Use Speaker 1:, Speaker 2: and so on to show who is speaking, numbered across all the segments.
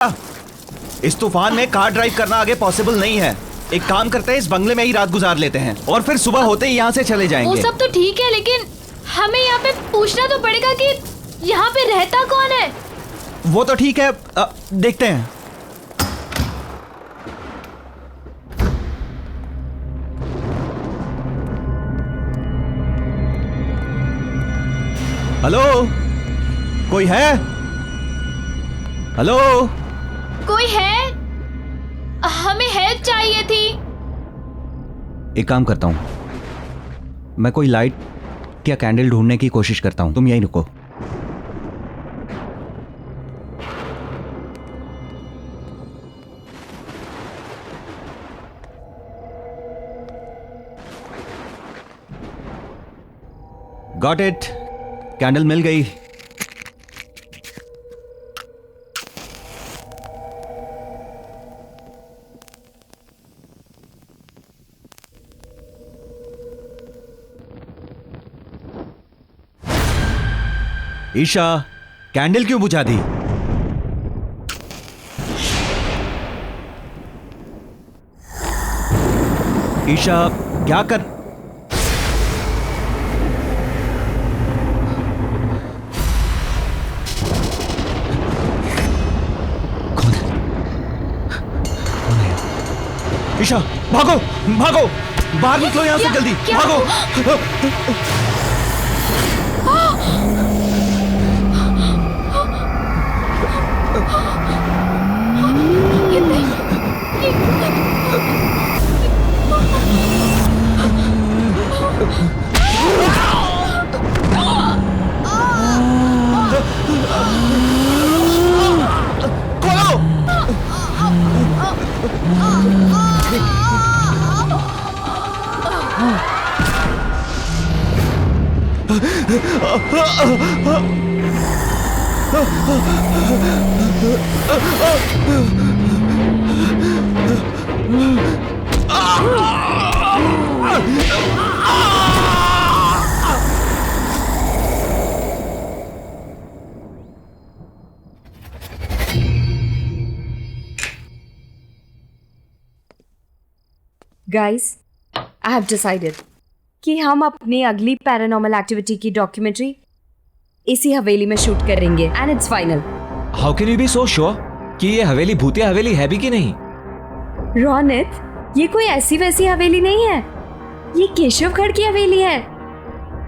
Speaker 1: इस तूफान में कार ड्राइव करना आगे पॉसिबल नहीं है। एक काम करते हैं, इस बंगले में ही रात गुजार लेते हैं और फिर सुबह होते ही यहाँ से चले जाएंगे।
Speaker 2: वो सब तो ठीक है, लेकिन हमें यहाँ पे पूछना तो पड़ेगा कि यहाँ पे रहता कौन है।
Speaker 1: वो तो ठीक है, देखते हैं। हेलो, कोई है? हेलो,
Speaker 2: कोई है? हमें हेल्प चाहिए थी।
Speaker 1: एक काम करता हूँ, मैं कोई लाइट या कैंडल ढूंढने की कोशिश करता हूँ, तुम यहीं रुको। गॉट इट, कैंडल मिल गई। ईशा, कैंडल क्यों बुझा दी? ईशा, क्या कर? कौन है? ईशा, भागो भागो, बाहर निकलो यहां से जल्दी, भागो।
Speaker 3: Guys, I have decided कि हम अपनी अगली पैरानॉर्मल एक्टिविटी की डॉक्यूमेंट्री इसी हवेली में शूट करेंगे and it's final.
Speaker 4: How can you be so sure कि ये हवेली भूतिया हवेली है भी कि नहीं?
Speaker 3: रोनित, ये कोई ऐसी वैसी हवेली नहीं है, ये केशवगढ़ की हवेली है।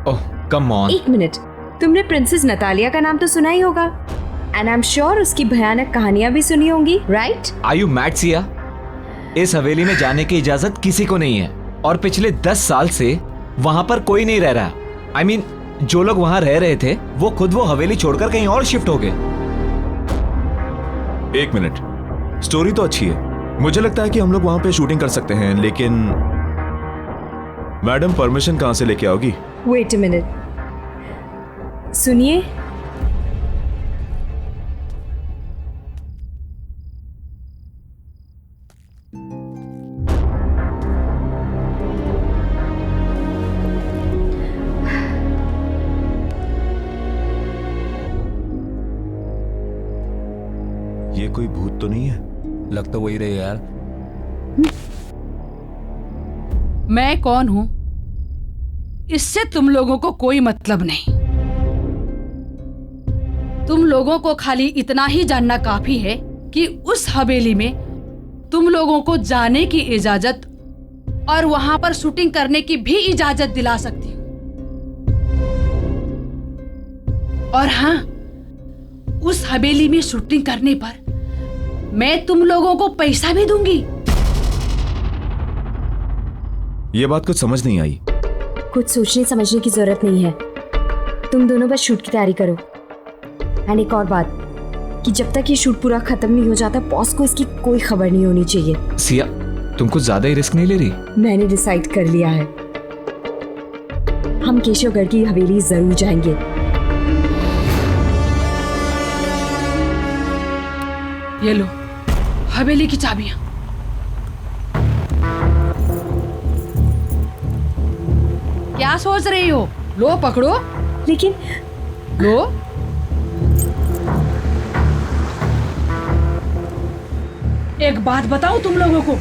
Speaker 4: ओह कम ऑन।
Speaker 3: एक मिनट, तुमने प्रिंसेस नतालिया का नाम तो सुना ही होगा एंड आई एम श्योर उसकी भयानक कहानियां भी सुनी होंगी, right?
Speaker 4: Are you mad Siya? इस हवेली में जाने की इजाजत किसी को नहीं है और पिछले 10 साल से वहां पर कोई नहीं रह रहा। I mean, जो लोग वहां रह रहे थे वो खुद वो हवेली छोड़कर कहीं और शिफ्ट हो गए।
Speaker 5: एक मिनट, स्टोरी तो अच्छी है, मुझे लगता है कि हम लोग वहां पे शूटिंग कर सकते हैं, लेकिन मैडम परमिशन कहां से लेके आओगी?
Speaker 3: वेट अ मिनट, सुनिए।
Speaker 5: ये कोई भूत तो नहीं है?
Speaker 4: लग तो वही रही यार।
Speaker 6: मैं कौन हूं इससे तुम लोगों को कोई मतलब नहीं। तुम लोगों को खाली इतना ही जानना काफी है कि उस हवेली में तुम लोगों को जाने की इजाजत और वहां पर शूटिंग करने की भी इजाजत दिला सकती हूं। और हाँ, उस हवेली में शूटिंग करने पर मैं तुम लोगों को पैसा भी दूंगी।
Speaker 5: ये बात कुछ समझ नहीं आई।
Speaker 3: कुछ सोचने समझने की जरूरत नहीं है, तुम दोनों बस शूट की तैयारी करो। एंड एक और बात कि जब तक ये शूट पूरा खत्म नहीं हो जाता, बॉस को इसकी कोई खबर नहीं होनी चाहिए।
Speaker 4: सिया, तुम कुछ ज्यादा ही रिस्क नहीं ले रही?
Speaker 3: मैंने डिसाइड कर लिया है, हम केशवगढ़ की हवेली जरूर जाएंगे।
Speaker 6: ये लो हवेली की चाबियां। क्या सोच रही हो? लो पकड़ो।
Speaker 3: लेकिन
Speaker 6: लो। एक बात बताऊं तुम लोगों को,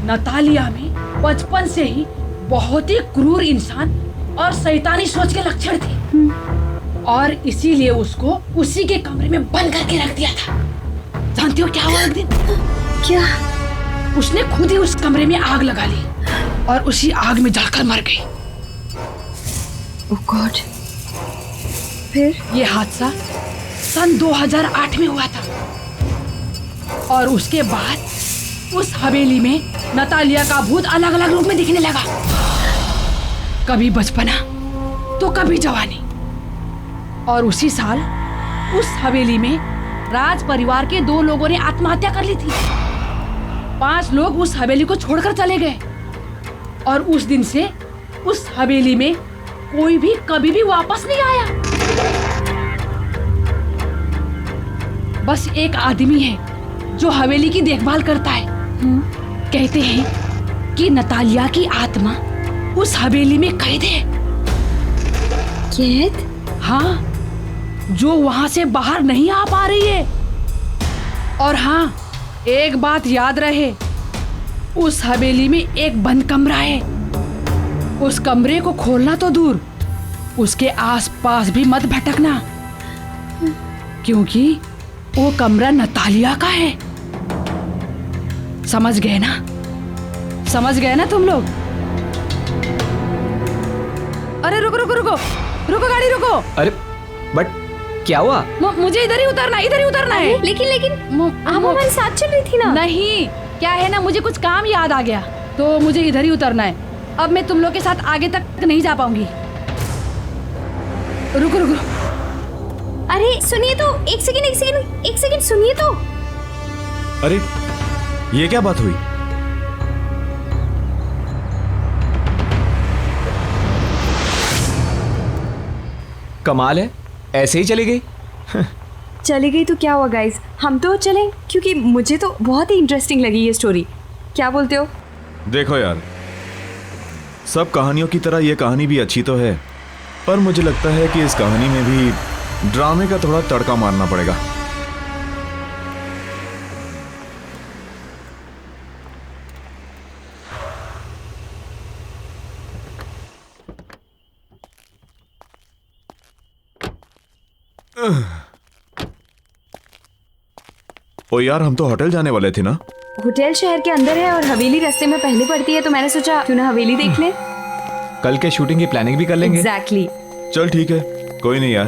Speaker 6: नतालिया में बचपन से ही बहुत ही क्रूर इंसान और शैतानी सोच के लक्षण थे और इसीलिए उसको उसी के कमरे में बंद करके रख दिया था। जानती हो क्या हुआ एक दिन?
Speaker 3: क्या?
Speaker 6: उसने खुद ही उस कमरे में आग लगा ली और उसी आग में जलकर मर गई।
Speaker 3: ओह गॉड। फिर?
Speaker 6: ये हादसा सन 2008 में हुआ था और उसके बाद उस हवेली में नतालिया का भूत अलग अलग रूप में दिखने लगा। कभी बचपना तो कभी जवानी। और उसी साल उस हवेली में राज परिवार के 2 लोगों ने आत्महत्या कर ली थी। 5 लोग उस हवेली को छोड़कर चले गए और उस दिन से उस हवेली में कोई भी कभी भी वापस नहीं आया। बस एक आदमी है जो हवेली की देखभाल करता है। कहते हैं कि नतालिया की आत्मा उस हवेली में कैद है।
Speaker 3: कैद?
Speaker 6: हाँ, जो वहां से बाहर नहीं आ पा रही है। और हाँ, एक बात याद रहे, उस हवेली में एक बंद कमरा है। उस कमरे को खोलना तो दूर, उसके आसपास भी मत भटकना, क्योंकि वो कमरा नतालिया का है। समझ गए ना? समझ गए ना तुम लोग? अरे रुको रुको रुको रुको, गाड़ी रुको।
Speaker 4: अरे बट क्या हुआ?
Speaker 6: मुझे इधर ही उतरना है।
Speaker 3: लेकिन आप हमारे साथ चल रही थी ना?
Speaker 6: नहीं, क्या है ना, मुझे कुछ काम याद आ गया तो मुझे इधर ही उतरना है। अब मैं तुम लोग के साथ आगे तक नहीं जा पाऊंगी। रुको रुको।
Speaker 3: अरे सुनिए तो, एक सेकंड सुनिए तो।
Speaker 5: अरे ये क्या बात हुई?
Speaker 4: कमाल है, ऐसे ही चली गई।
Speaker 3: चली गई तो क्या हुआ गाइस, हम तो चलें, क्योंकि मुझे तो बहुत ही इंटरेस्टिंग लगी ये स्टोरी। क्या बोलते हो?
Speaker 5: देखो यार, सब कहानियों की तरह ये कहानी भी अच्छी तो है, पर मुझे लगता है कि इस कहानी में भी ड्रामे का थोड़ा तड़का मारना पड़ेगा। ओ यार, हम तो होटल जाने वाले थे ना?
Speaker 3: होटल शहर के अंदर है और हवेली रास्ते में पहले पड़ती है, तो मैंने सोचा क्यों ना हवेली देख लें।
Speaker 4: कल के शूटिंग की प्लानिंग भी कर लेंगे।
Speaker 3: एग्जैक्टली।
Speaker 5: चल ठीक है, कोई नहीं यार।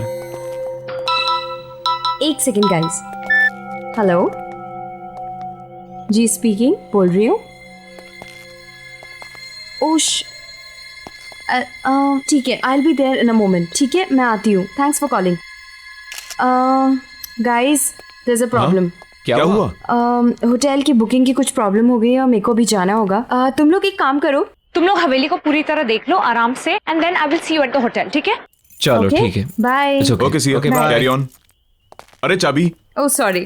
Speaker 3: एक सेकंड गाइस। हेलो जी, स्पीकिंग, बोल रही हूँ। ओश, ठीक है, I will be there in a moment. ठीक है, मैं आती हूँ। Thanks for calling. Guys, there is a problem.
Speaker 5: क्या हुआ?
Speaker 3: होटल की बुकिंग की कुछ प्रॉब्लम हो गई है और मेरे को भी जाना होगा। तुम लोग एक काम करो, तुम लोग हवेली को पूरी तरह देख लो आराम से, and then I will see you at the hotel. ठीक है?
Speaker 4: चलो ठीक है।
Speaker 3: Bye.
Speaker 5: Okay see you.
Speaker 4: Okay, bye.
Speaker 5: Carry on. अरे चाबी।
Speaker 3: Oh sorry.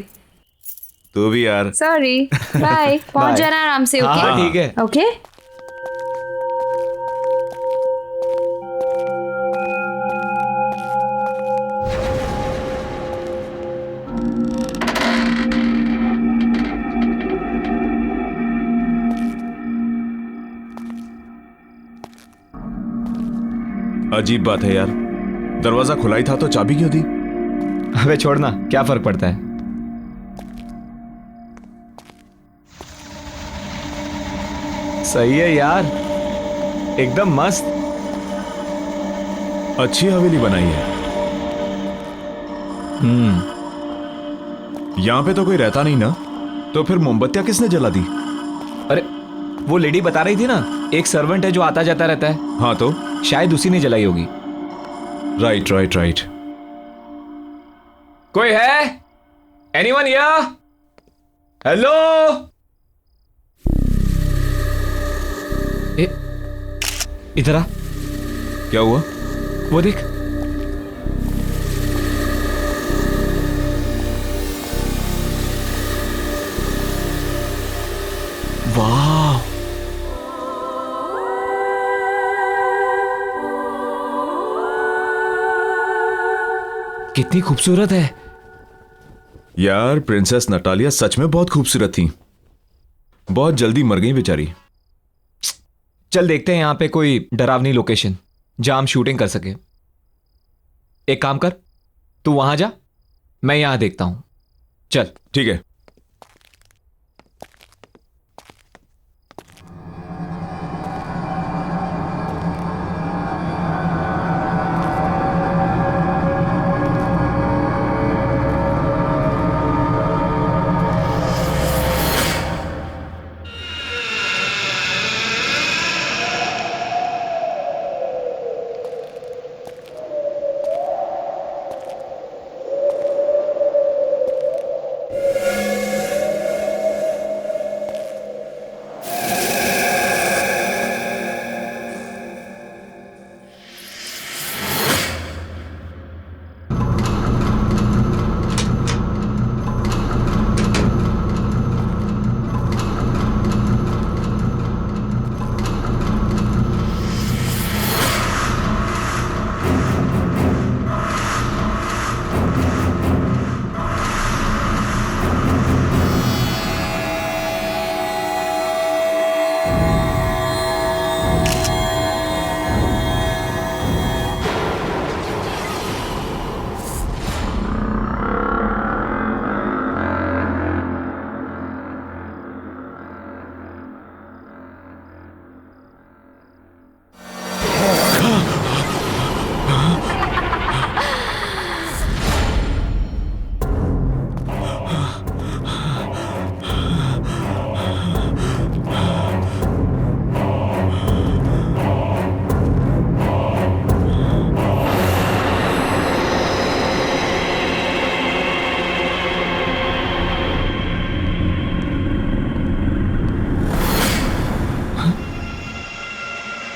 Speaker 5: तू भी यार।
Speaker 3: सॉरी। बाय। पहुंच
Speaker 4: Bye.
Speaker 3: जाना आराम से।
Speaker 4: हाँ,
Speaker 3: ओके
Speaker 4: ठीक है।
Speaker 3: ओके।
Speaker 5: अजीब बात है यार, दरवाजा खुला ही था तो चाबी क्यों दी?
Speaker 4: अबे छोड़ना, क्या फर्क पड़ता है। सही है यार, एकदम मस्त।
Speaker 5: अच्छी हवेली बनाई है। यहाँ पे तो कोई रहता नहीं ना, तो फिर मोमबत्तियां किसने जला दी?
Speaker 4: अरे वो लेडी बता रही थी ना, एक सर्वेंट है जो आता जाता रहता है।
Speaker 5: हाँ तो
Speaker 4: शायद उसी ने जलाई होगी।
Speaker 5: Right right right.
Speaker 4: कोई है? Anyone here? हेलो? इधर आ।
Speaker 5: क्या हुआ?
Speaker 4: वो देख।
Speaker 5: वाह,
Speaker 4: कितनी खूबसूरत है।
Speaker 5: यार प्रिंसेस नटालिया सच में बहुत खूबसूरत थी, बहुत जल्दी मर गई बेचारी।
Speaker 4: चल देखते हैं यहाँ पे कोई डरावनी लोकेशन जहां हम शूटिंग कर सके। एक काम कर, तू वहां जा, मैं यहां देखता हूं। चल।
Speaker 5: ठीक है।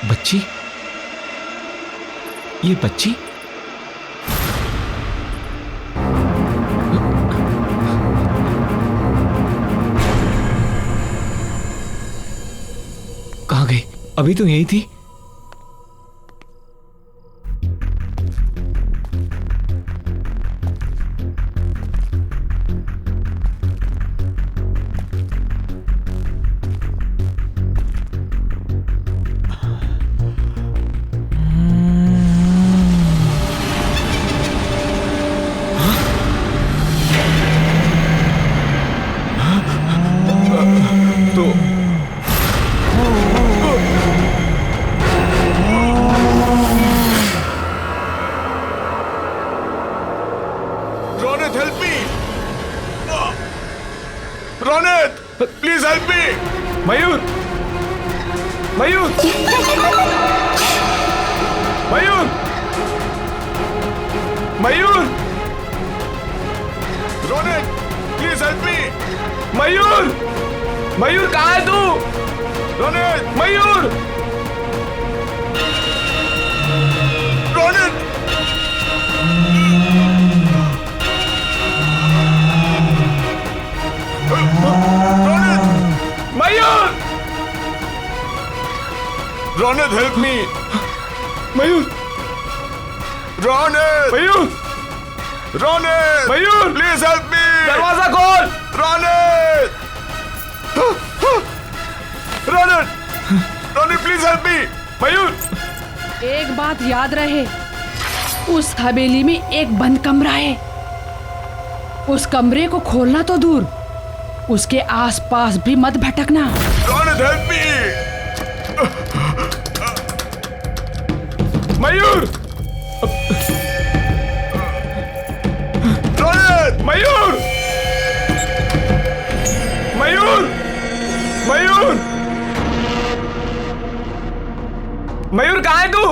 Speaker 4: बच्ची, ये बच्ची कहां गई? अभी तो यही थी। Mayur, Mayur, Mayur, Mayur,
Speaker 5: Ronit, please help me.
Speaker 4: Mayur, Mayur कहाँ है तू?
Speaker 5: Ronit,
Speaker 4: Mayur,
Speaker 5: Ronit,
Speaker 4: Mayur,
Speaker 5: Ronit help me.
Speaker 4: Mayur,
Speaker 5: Ronit,
Speaker 4: Mayur,
Speaker 5: Ronit,
Speaker 4: Mayur,
Speaker 5: please help me.
Speaker 4: दरवाजा खोल।
Speaker 5: Ronit, Ronit, Ronit please help me.
Speaker 4: Mayur,
Speaker 6: एक बात याद रहे, उस हवेली में एक बंद कमरा है। उस कमरे को खोलना तो दूर, उसके आसपास भी मत भटकना।
Speaker 5: Ronit help me.
Speaker 4: मयूर,
Speaker 5: रोनित,
Speaker 4: मयूर, मयूर, मयूर, मयूर कहाँ है तू?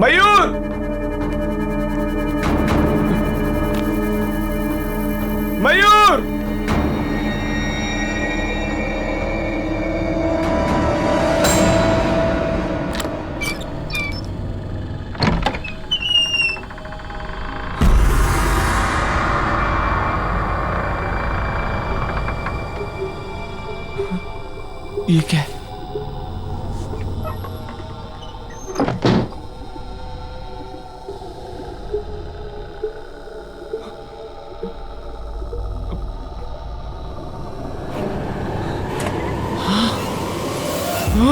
Speaker 4: मयूर, मयूर, ये क्या है?
Speaker 7: आओ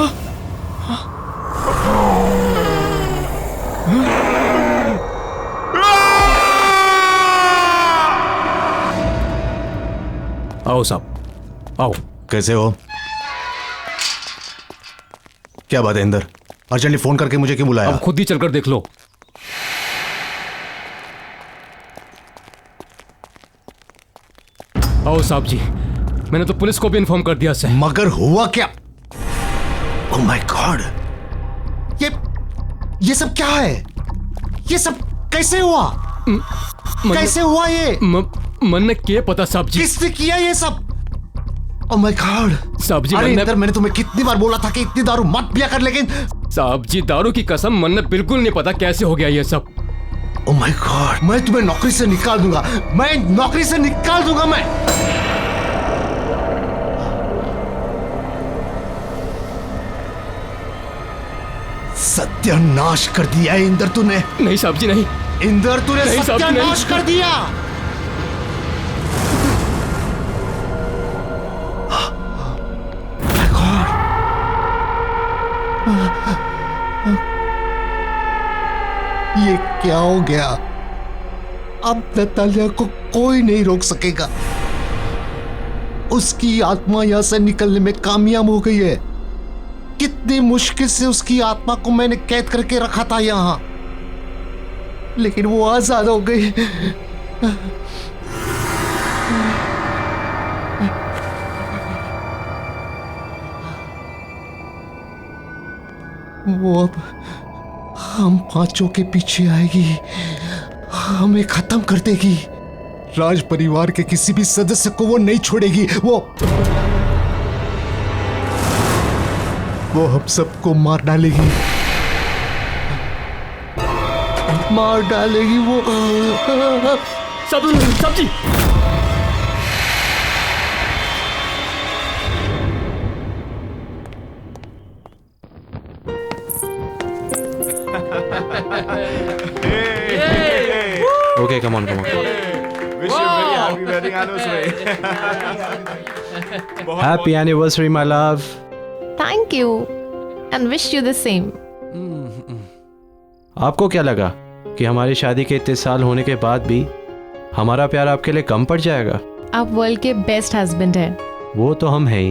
Speaker 7: साहब, आओ।
Speaker 8: कैसे हो? क्या बात है इंदर? अर्जेंटली फोन करके मुझे क्यों बुलाया?
Speaker 7: अब खुद ही चलकर देख लो। आओ साहब जी, मैंने तो पुलिस को भी इन्फॉर्म कर दिया सर।
Speaker 8: मगर हुआ क्या? ओह माय गॉड, ये सब क्या है? ये सब कैसे हुआ? कैसे हुआ ये?
Speaker 7: मन में क्या पता साहब जी।
Speaker 8: किसने किया ये सब? ओह माय गॉड
Speaker 7: साहब जी,
Speaker 8: अरे इंदर, मैंने तुम्हें कितनी बार बोला था कि इतनी दारू मत पिया कर, लेकिन
Speaker 7: साहब जी दारू की कसम, मन में बिल्कुल नहीं पता कैसे हो गया ये सब।
Speaker 8: ओह माय गॉड, मैं तुम्हें नौकरी से निकाल दूंगा, मैं नौकरी से निकाल दूंगा मैं। सत्यानाश कर दिया है इंदर तूने।
Speaker 7: नहीं साहब जी नहीं।
Speaker 8: इंदर तूने
Speaker 7: नहीं साहब जी,
Speaker 8: सत्यानाश
Speaker 7: नहीं।
Speaker 8: कर दिया। ये क्या हो गया? अब नतालिया को कोई नहीं रोक सकेगा। उसकी आत्मा यहां से निकलने में कामयाब हो गई है। कितनी मुश्किल से उसकी आत्मा को मैंने कैद करके रखा था यहां, लेकिन वो आजाद हो गई। वो अब हम पांचों के पीछे आएगी, हमें खत्म कर देगी। राज परिवार के किसी भी सदस्य को वो नहीं छोड़ेगी। वो हम सबको मार डालेगी, मार डालेगी वो।
Speaker 7: सब जी
Speaker 9: Okay, come on.
Speaker 5: Wish you very happy wedding anniversary.
Speaker 9: Happy anniversary, my love.
Speaker 10: Thank you and wish you the same.
Speaker 9: आपको क्या लगा कि हमारी शादी के इतने साल होने के बाद भी हमारा प्यार आपके लिए कम पड़ जाएगा?
Speaker 10: आप वर्ल्ड के बेस्ट हस्बैंड हैं।
Speaker 9: वो तो हम हैं ही।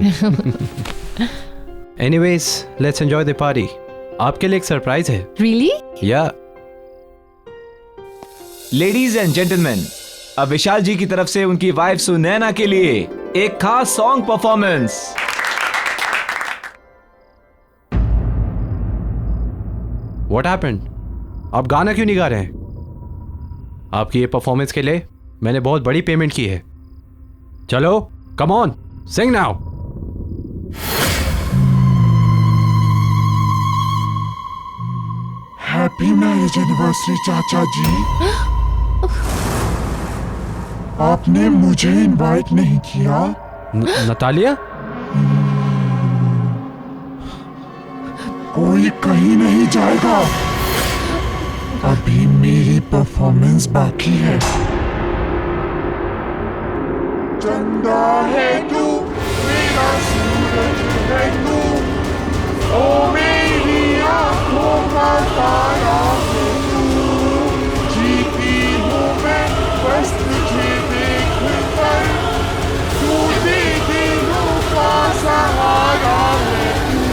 Speaker 9: Anyways, let's enjoy the party. आपके लिए एक सरप्राइज है।
Speaker 10: Really?
Speaker 9: या
Speaker 4: लेडीज एंड जेंटलमैन, अब विशाल जी की तरफ से उनकी वाइफ सुनैना के लिए एक खास सॉन्ग परफॉर्मेंस।
Speaker 9: What happened? आप गाना क्यों नहीं गा रहे हैं? आपकी ये परफॉर्मेंस के लिए मैंने बहुत बड़ी पेमेंट की है। चलो, come on, sing now.
Speaker 11: Happy marriage anniversary चाचा जी। आपने मुझे इनवाइट नहीं किया।
Speaker 9: नतालिया?
Speaker 11: कोई कहीं नहीं जाएगा, अभी मेरी परफॉर्मेंस बाकी है। चंदा है तू, मेरा सूरज है तू, ओ मेरी आंखों का तारा है तू। जीती हूँ मैं बस तुझे देख कर, तू दे दिलों का सहारा है तू।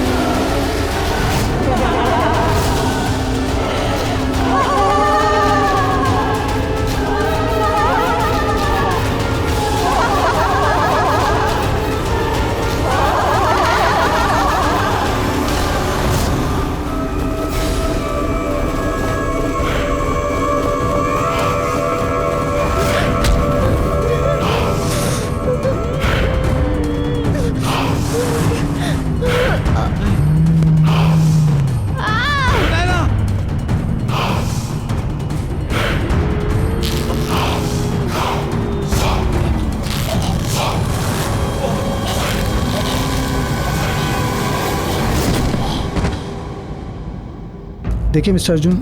Speaker 12: देखिए mister Arjun,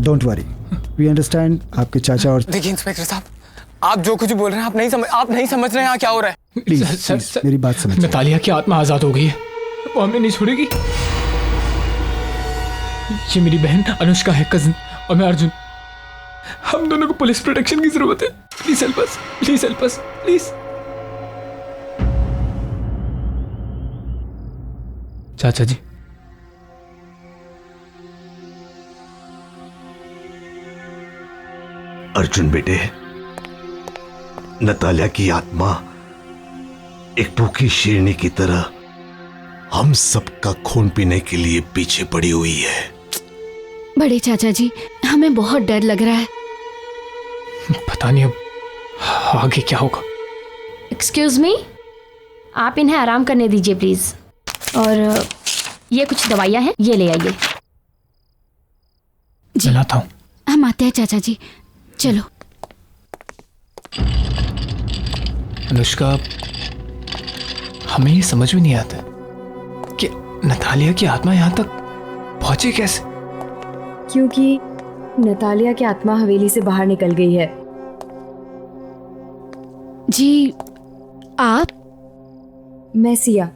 Speaker 12: don't worry, we understand आपके चाचा और।
Speaker 13: देखिए इंस्पेक्टर साहब, आप जो कुछ बोल रहे हैं आप नहीं समझ रहे हैं यहाँ क्या हो रहा है।
Speaker 12: प्लीज मेरी बात समझिए।
Speaker 13: नतालिया की आत्मा आजाद हो गई है, वो हमें नहीं छोड़ेगी। ये मेरी बहन अनुष्का है, कजिन, और मैं अर्जुन। हम दोनों को पुलिस प्रोटेक्शन की जरूरत है। Please help us, please help us, please. चाचा जी,
Speaker 8: अर्जुन बेटे, नतालिया की आत्मा एक भूखी शेरनी की तरह हम सबका खून पीने के लिए पीछे पड़ी हुई है।
Speaker 2: बड़े चाचा जी, हमें बहुत डर लग रहा है।
Speaker 13: पता नहीं अब आगे क्या होगा।
Speaker 3: एक्सक्यूज मी, आप इन्हें आराम करने दीजिए प्लीज। और ये कुछ दवाइयाँ हैं, ये ले आइए।
Speaker 13: जी लाता हूँ।
Speaker 2: हम आते हैं चाचा जी, चलो।
Speaker 13: अनुष्का, हमें ये समझ में नहीं आता कि नतालिया की आत्मा यहाँ तक पहुंची कैसे।
Speaker 3: क्योंकि नतालिया की आत्मा हवेली से बाहर निकल गई है।
Speaker 2: जी आप?
Speaker 3: मैं सिया।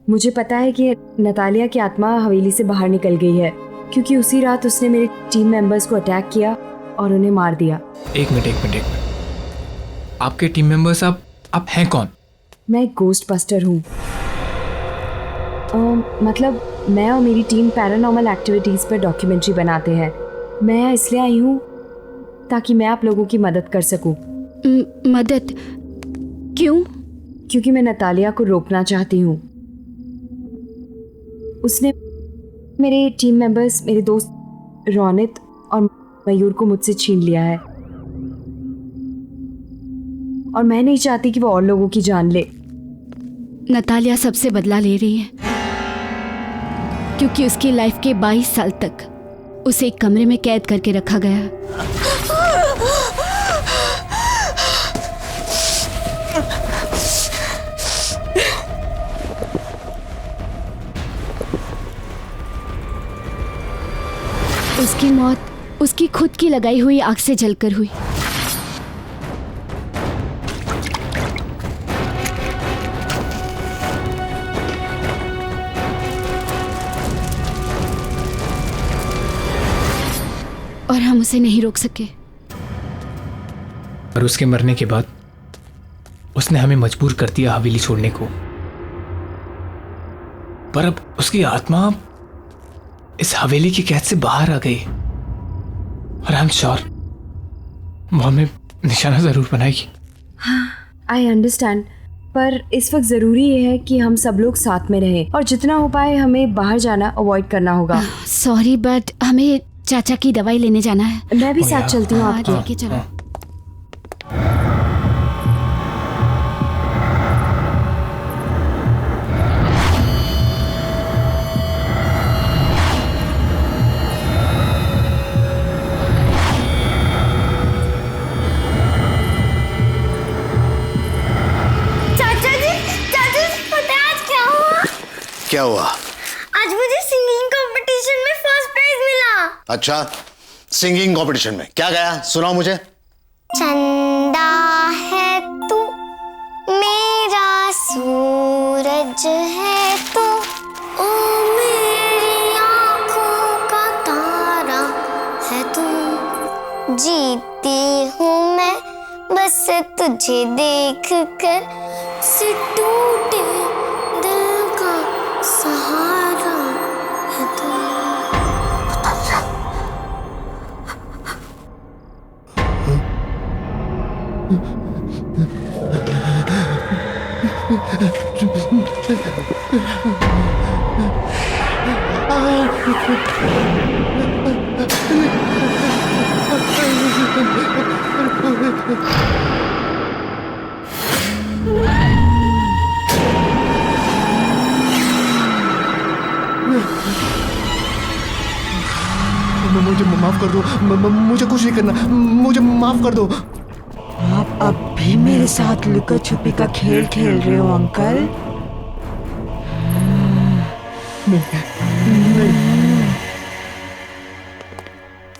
Speaker 3: मुझे पता है कि नतालिया की आत्मा हवेली से बाहर निकल गई है क्योंकि उसी रात उसने मेरे टीम मेंबर्स को अटैक किया और उन्हें मार दिया।
Speaker 13: एक मिनट। आपके टीम मेंबर्स आप हैं कौन?
Speaker 3: मैं एक गोस्ट बस्टर हूँ। मतलब मैं और मेरी टीम पैरानॉर्मल एक्टिविटीज़ पर डॉक्यूमेंट्री बनाते हैं। मैं यहाँ इसलिए आई हूँ ताकि मैं आप लोगों की मदद कर सकूँ।
Speaker 2: मदद? क्यों?
Speaker 3: क्योंकि मैं नतालिया को रोकना चाहती हूँ। उसने मेरे टीम मेंबर्स, मेरे दोस्त रोनित और मयूर को मुझसे छीन लिया है और मैं नहीं चाहती कि वो और लोगों की जान ले।
Speaker 2: नतालिया सबसे बदला ले रही है क्योंकि उसकी लाइफ के 22 साल तक उसे एक कमरे में कैद करके रखा गया। उसकी मौत उसकी खुद की लगाई हुई आग से जलकर हुई। और हम उसे नहीं रोक सके।
Speaker 13: और उसके मरने के बाद उसने हमें मजबूर कर दिया हवेली छोड़ने को। पर अब उसकी आत्मा इस हवेली की कैद से बाहर आ गई और आई एम श्योर वो हमें निशाना जरूर बनाएगी।
Speaker 3: आई अंडरस्टैंड, पर इस वक्त ज़रूरी ये है कि हम सब लोग साथ में रहें और जितना हो पाए हमें बाहर जाना अवॉइड करना होगा।
Speaker 2: सॉरी बट हमें चाचा की दवाई लेने जाना है।
Speaker 3: मैं भी साथ चलती हूँ आपके।
Speaker 2: ठीक है, चलो।
Speaker 8: क्या हुआ?
Speaker 14: आज मुझे सिंगिंग कंपटीशन में फर्स्ट प्राइज मिला।
Speaker 8: अच्छा, सिंगिंग कंपटीशन में क्या गाया? सुनाओ मुझे।
Speaker 14: चंदा है तू, मेरा सूरज है तू, ओ मेरी आँखों का तारा है तू। जीती हूँ मैं बस तुझे देख कर, से टूटे दिल का सहारा है तू।
Speaker 8: मुझे माफ कर दो, मुझे कुछ नहीं करना, मुझे माफ कर दो।
Speaker 11: आप अब भी मेरे साथ लुका छुपी का खेल खेल रहे हो अंकल?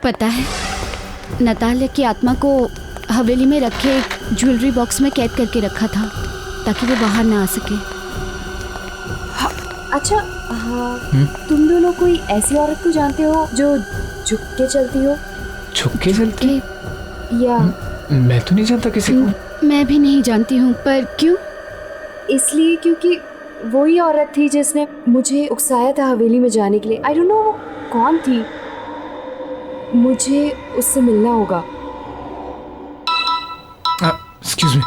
Speaker 2: पता है, नतालिया की आत्मा को हवेली में रखे एक ज्वेलरी बॉक्स में कैद करके रखा था ताकि वो बाहर ना आ सके।
Speaker 3: अच्छा हाँ, तुम दोनों कोई ऐसी औरत को जानते हो जो झुक के चलती हो?
Speaker 13: झुक के चलती?
Speaker 3: या
Speaker 13: मैं तो नहीं जानता किसी को।
Speaker 2: मैं भी नहीं जानती हूँ, पर क्यों?
Speaker 3: इसलिए क्योंकि वही औरत थी जिसने मुझे उकसाया था हवेली में जाने के लिए। आई डोंट नो वो कौन थी, मुझे उससे मिलना होगा।
Speaker 13: Excuse me.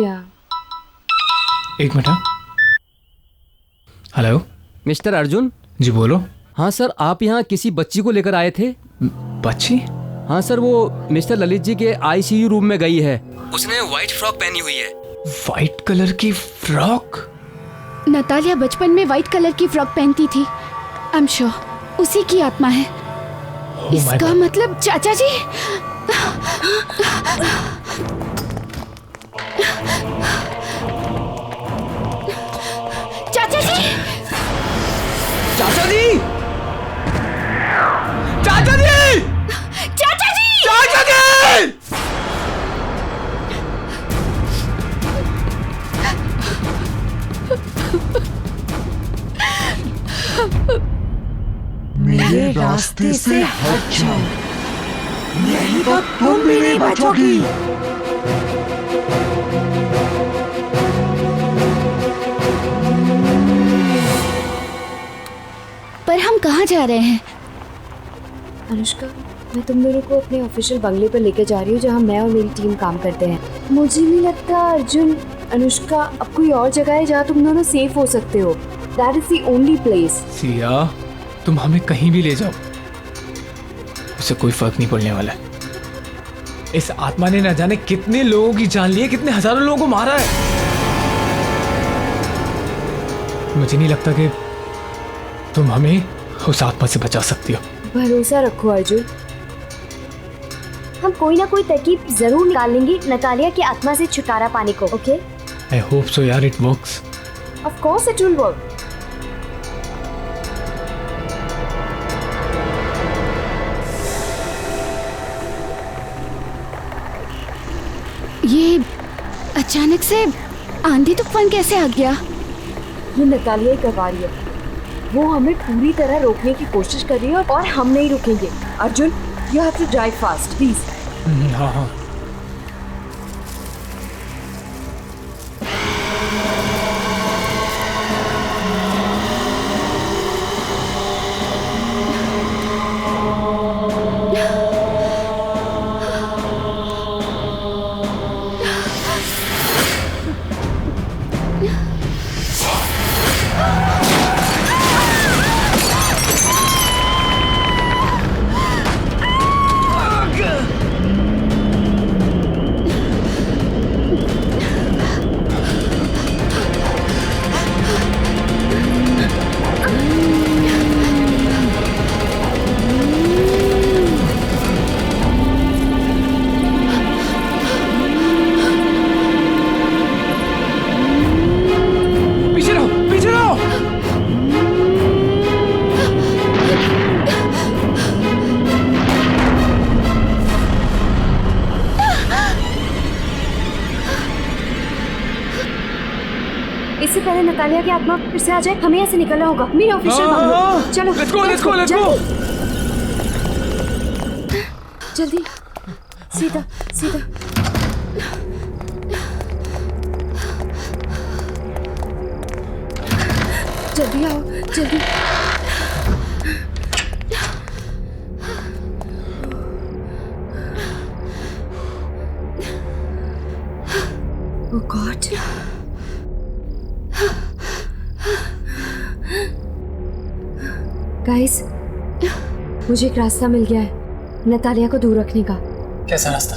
Speaker 3: या
Speaker 13: एक मिनट। Hello
Speaker 7: mister Arjun.
Speaker 13: जी बोलो।
Speaker 7: हाँ सर, आप यहाँ किसी बच्ची को लेकर आए थे।
Speaker 13: बच्ची?
Speaker 7: हाँ सर, वो मिस्टर ललित जी के आईसीयू रूम में गई है। उसने व्हाइट फ्रॉक पहनी हुई है।
Speaker 13: व्हाइट कलर की फ्रॉक?
Speaker 2: नतालिया बचपन में व्हाइट कलर की फ्रॉक पहनती थी। आई एम श्योर उसी की आत्मा है। इसका मतलब चाचा जी। चाचा जी!
Speaker 4: चाचा जी! चाचा जी!
Speaker 2: चाचा जी!
Speaker 4: चाचा जी!
Speaker 11: मेरे रास्ते से हट जाओ, नहीं तो तुम भी नहीं बचोगी।
Speaker 2: पर हम कहाँ जा रहे हैं?
Speaker 3: अनुष्का, मैं तुम दोनों को अपने ऑफिशियल बंगले पर लेकर जा रही हूँ जहाँ मैं और मेरी टीम काम करते हैं। मुझे नहीं लगता अर्जुन, अनुष्का, अब कोई और जगह है जहाँ तुम दोनों सेफ हो सकते हो। That is the only place.
Speaker 13: Siya, तुम हमें कहीं भी ले जाओ, उससे कोई फर्क नहीं पड़ने वाला है। इस आत्मा ने न जाने कितने लोगों की जान ली है, कितने हजारों लोगों को मारा है। मुझे नहीं लगता कि तुम हमें उस आत्मा से बचा सकती हो।
Speaker 3: भरोसा रखो अर्जुन, हम कोई ना कोई तरकीब जरूर निकाल लेंगे नतालिया की आत्मा से छुटकारा पाने को। ओके?
Speaker 13: आई होप सो यार, it works.
Speaker 3: Of course it will work.
Speaker 2: ये अचानक से आंधी तूफान कैसे आ गया?
Speaker 3: ये नतालिया ही करवा रही है। वो हमें पूरी तरह रोकने की कोशिश कर रही है और हम नहीं रुकेंगे। Arjun, you have to drive fast please.
Speaker 13: हाँ हाँ।
Speaker 3: इससे पहले नतालिया की आत्मा फिर से आ जाए, हमें यहाँ से निकलना होगा। मेरे ऑफिशियल बंगलो। चलो
Speaker 13: let's go, let's go, let's go.
Speaker 3: जल्दी, सीधा सीधा। जल्दी आओ, जल्दी। Oh God. गाइस, मुझे एक रास्ता मिल गया है नतालिया को दूर रखने का।
Speaker 13: कैसा रास्ता?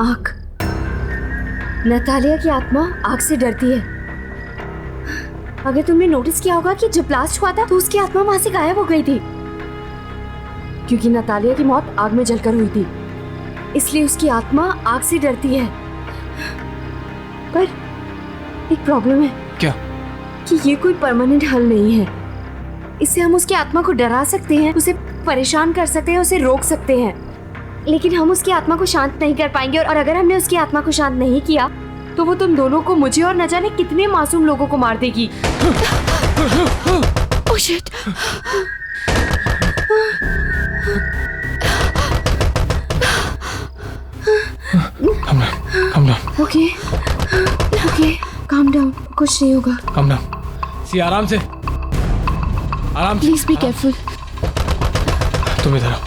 Speaker 3: आग। नतालिया की आत्मा आग से डरती है। अगर तुमने नोटिस किया होगा कि जब ब्लास्ट हुआ था तो उसकी आत्मा वहां से गायब हो गई थी, क्योंकि नतालिया की मौत आग में जलकर हुई थी, इसलिए उसकी आत्मा आग से डरती है। पर एक प्रॉब्लम है।
Speaker 13: क्या?
Speaker 3: कि ये कोई परमानेंट हल नहीं है। इससे हम उसकी आत्मा को डरा सकते हैं, उसे परेशान कर सकते हैं, उसे रोक सकते हैं, लेकिन हम उसकी आत्मा को शांत नहीं कर पाएंगे। और अगर हमने उसकी आत्मा को शांत नहीं किया तो वो तुम दोनों को, मुझे और न जाने कितने मासूम लोगों को मार देगी।
Speaker 2: Oh shit.
Speaker 13: Calm down.
Speaker 3: Okay okay, calm down, कुछ नहीं होगा।
Speaker 13: Calm down. सी आराम से, आराम से।
Speaker 2: Please be careful.
Speaker 13: तुम इधर आओ।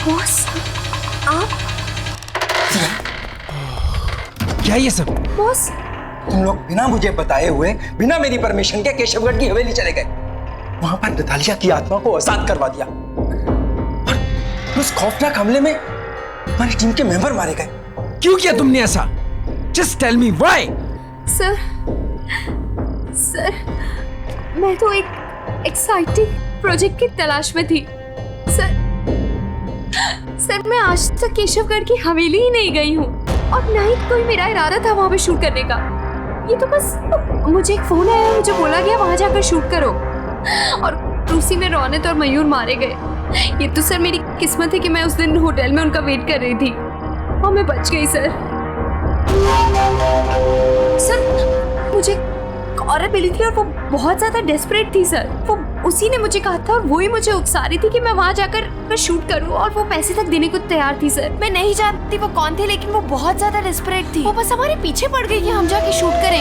Speaker 3: बॉस, आप?
Speaker 15: क्या ये सब?
Speaker 3: बॉस,
Speaker 15: तुम लोग बिना मुझे बताए हुए, बिना मेरी परमिशन के केशवगढ़ की हवेली चले गए। वहां पर नतालिया की आत्मा को आजाद करवा दिया और उस खौफनाक हमले में हमारी टीम के मेंबर मारे गए। क्यों किया तुमने ऐसा? Just tell me why?
Speaker 3: Sir, मैं तो एक एक्साइटिंग प्रोजेक्ट की तलाश में थी। सर मैं आज तक केशवगढ़ की हवेली ही नहीं गई हूँ और ना ही कोई मेरा इरादा था वहाँ पे शूट करने का। ये तो बस मुझे एक फोन आया, मुझे बोला गया वहाँ जाकर शूट करो और उसी में रौनक और मयूर मारे गए। ये तो सर मेरी किस्मत है कि मैं उस दिन होटल में उनका वेट कर रही थी और मैं बच गई। सर मुझे एक औरत मिली थी और वो बहुत ज्यादा डेस्परेट थी। सर वो उसी ने मुझे कहा था और वही मुझे उकसा रही थी कि मैं वहां जाकर शूट करूं और वो पैसे तक देने को तैयार थी। सर मैं नहीं जानती वो कौन थे, लेकिन वो बहुत ज्यादा डेस्परेट थी। वो बस हमारे पीछे पड़ गई कि हम जाके शूट करें।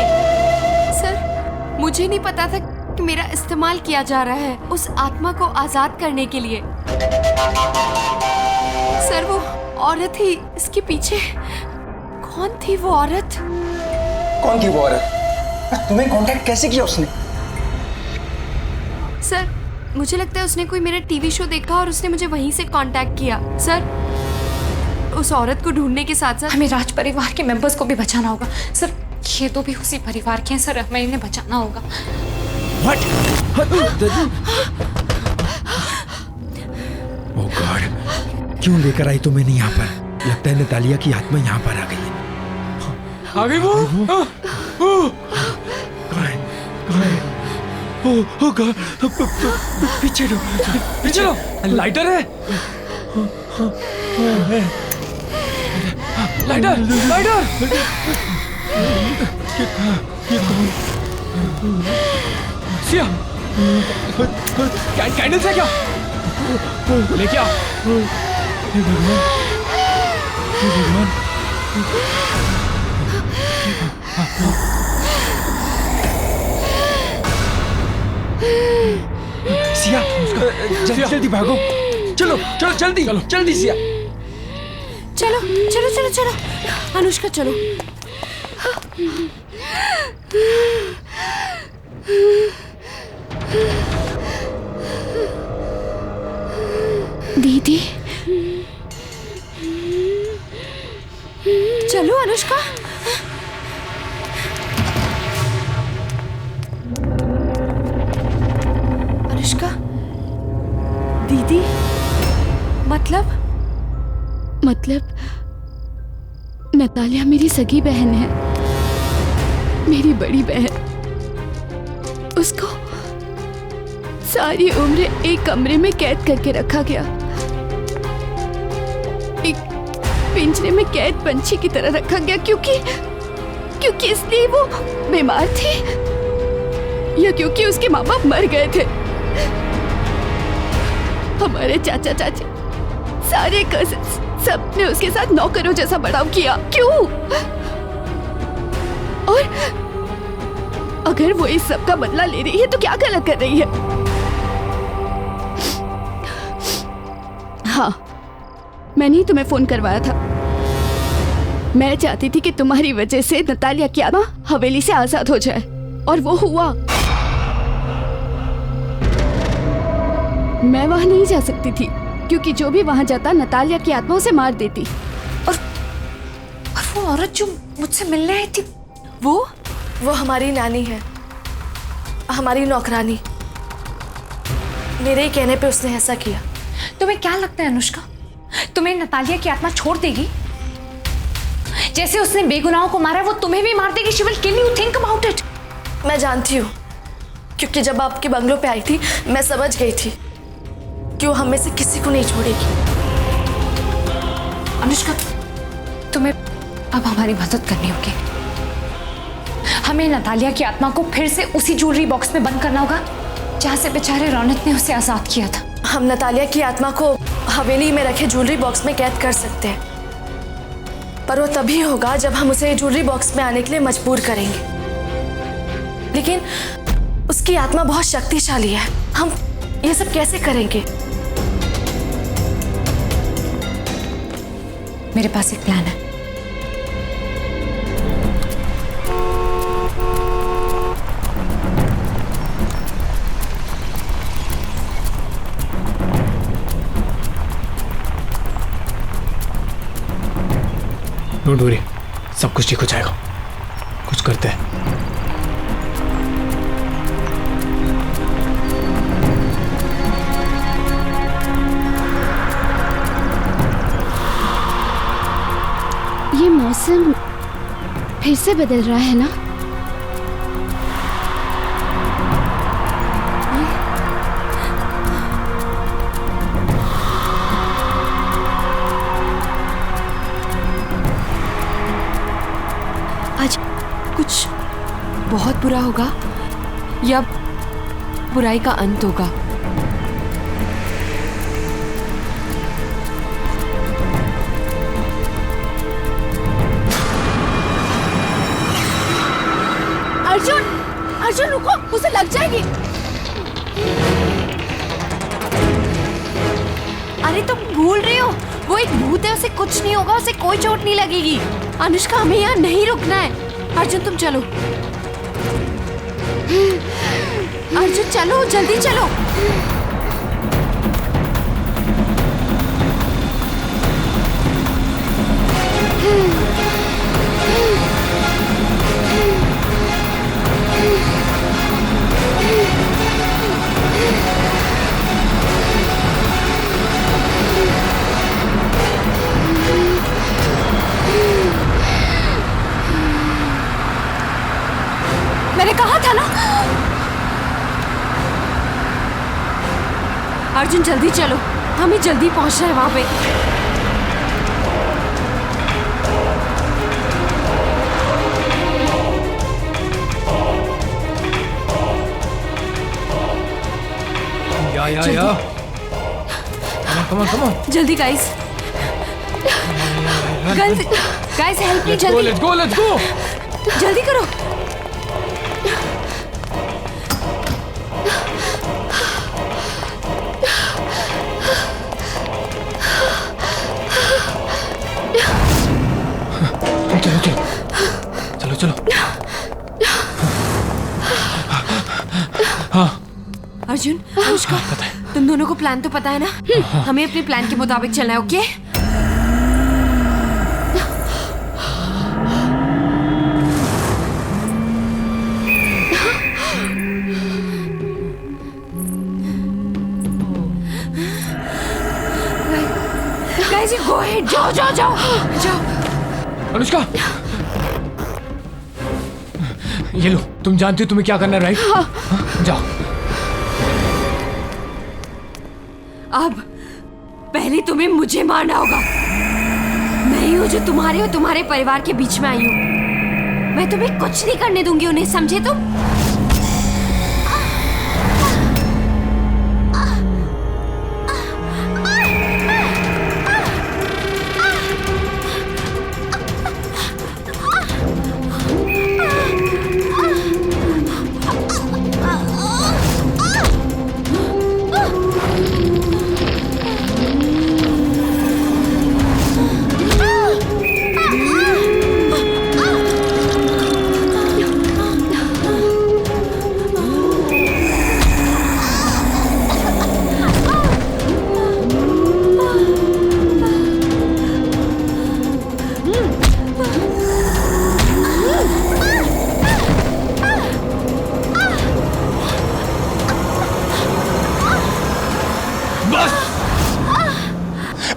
Speaker 3: सर मुझे नहीं पता था कि मेरा इस्तेमाल किया जा रहा है उस आत्मा को आजाद करने के लिए। सर वो औरत ही इसके पीछे। कौन थी वो औरत?
Speaker 15: कौन थी वो औरत? तुम्हें कांटेक्ट कैसे किया उसने?
Speaker 3: सर मुझे लगता है उसने कोई मेरा टीवी शो देखा और उसने मुझे वहीं से कांटेक्ट किया। सर उस औरत को ढूंढने के साथ साथ
Speaker 16: हमें राज परिवार के मेंबर्स को भी बचाना होगा। सर ये तो भी उसी परिवार के हैं सर, हमें इन्हें बचाना होगा।
Speaker 17: ओह गॉड, क्यों लेकर आई तुम इन्हें यहाँ पर? लगता है नतालिया की आत्मा यहाँ पर आ गई है।
Speaker 13: आ गई वो?
Speaker 17: ओह गॉड, पीछे लो,
Speaker 13: पीछे लो। लाइटर है? Lighter, lighter.
Speaker 17: ये कौन?
Speaker 13: सिया, कैंडल्स है क्या? लेके आ।
Speaker 17: हे भगवान, हे भगवान।
Speaker 15: सिया, जल्दी जल्दी भागो। चलो चलो जल्दी, चलो जल्दी सिया।
Speaker 3: चलो चलो चलो चलो अनुष्का चलो।
Speaker 2: दीदी
Speaker 3: चलो अनुष्का। अनुष्का दीदी मतलब
Speaker 2: नतालिया मेरी सगी बहन है, मेरी बड़ी बहन। उसको सारी उम्र एक कमरे में कैद करके रखा गया, एक पिंजरे में कैद पंछी की तरह रखा गया क्योंकि इसलिए वो बीमार थी या क्योंकि उसके माँ बाप मर गए थे। हमारे चाचा चाची सारे कजिन्स सब ने उसके साथ नौकरों जैसा बर्ताव किया। क्यों? और अगर वो इस सब का बदला ले रही है तो क्या गलत कर रही है? हाँ, मैंने ही तुम्हें फोन करवाया था। मैं चाहती थी कि तुम्हारी वजह से नतालिया की आत्मा हवेली से आजाद हो जाए और वो हुआ। मैं वहां नहीं जा सकती थी क्योंकि जो भी वहां जाता नतालिया की आत्मा उसे मार देती।
Speaker 16: और वो औरत जो मुझसे मिलने आई थी
Speaker 3: वो हमारी नानी है, हमारी नौकरानी। मेरे ही कहने पे उसने ऐसा किया।
Speaker 16: तुम्हें क्या लगता है अनुष्का, तुम्हें नतालिया की आत्मा छोड़ देगी? जैसे उसने बेगुनाहों को मारा वो तुम्हें भी मार देगी। She will kill you, think about it.
Speaker 3: मैं जानती हूँ क्योंकि जब आपके बंगलों पे आई थी मैं समझ गई थी कि वो हम में से किसी को नहीं छोड़ेगी।
Speaker 16: अनुष्का अब हमारी मदद करनी होगी। हमें नतालिया की आत्मा को फिर से उसी ज्वेलरी बॉक्स में बंद करना होगा जहां से बेचारे रौनक ने उसे आजाद किया था।
Speaker 3: हम नतालिया की आत्मा को हवेली में रखे ज्वेलरी बॉक्स में कैद कर सकते हैं, पर वो तभी होगा जब हम उसे ज्वेलरी बॉक्स में आने के लिए मजबूर करेंगे। लेकिन उसकी आत्मा बहुत शक्तिशाली है, हम ये सब कैसे करेंगे?
Speaker 16: मेरे पास एक प्लान है।
Speaker 13: डोंट वरी, सब कुछ ठीक हो जाएगा। कुछ करते हैं।
Speaker 2: ये मौसम फिर से बदल रहा है ना?
Speaker 3: आज कुछ बहुत बुरा होगा या बुराई का अंत होगा?
Speaker 2: अर्जुन, अर्जुन रुको, उसे लग जाएगी।
Speaker 3: अरे तुम भूल रही हो, वो एक भूत है, उसे कुछ नहीं होगा, उसे कोई चोट नहीं लगेगी।
Speaker 2: अनुष्का, हमें यहाँ नहीं रुकना है। अर्जुन तुम चलो, अर्जुन चलो, जल्दी चलो।
Speaker 3: मैंने कहा था ना।
Speaker 2: अर्जुन जल्दी चलो, हमें जल्दी पहुंचना है वहां पे।
Speaker 13: या कम ऑन
Speaker 2: जल्दी गाइस, गाइस हेल्प मी, जल्दी
Speaker 13: लेट्स गो
Speaker 2: जल्दी करो।
Speaker 13: चलो। हाँ
Speaker 3: अर्जुन, अनुष्का, तुम दोनों को प्लान तो पता है ना? हमें अपने प्लान के मुताबिक चलना है, ओके? गाइस, गो अहेड, जाओ।
Speaker 13: अनुष्का, ये लो, तुम जानती हो तुम्हें क्या करना है, राइट? हाँ। जाओ।
Speaker 3: अब पहले तुम्हें मुझे मारना होगा। मैं ही हूँ जो तुम्हारे और तुम्हारे परिवार के बीच में आई हूँ। मैं तुम्हें कुछ नहीं करने दूंगी, उन्हें समझे तुम?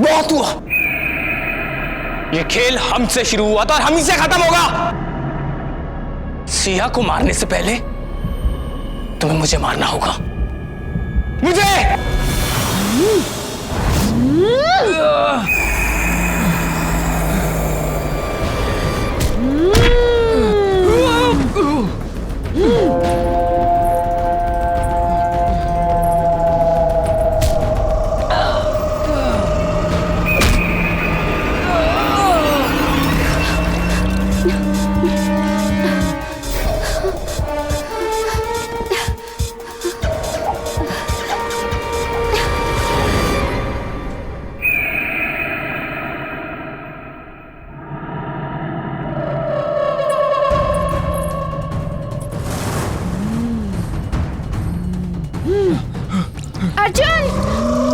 Speaker 15: बहुत हुआ। ये खेल हमसे शुरू हुआ था और हम ही से खत्म होगा। सिया को मारने से पहले तुम्हें मुझे मारना होगा। मुझे
Speaker 2: अर्जुन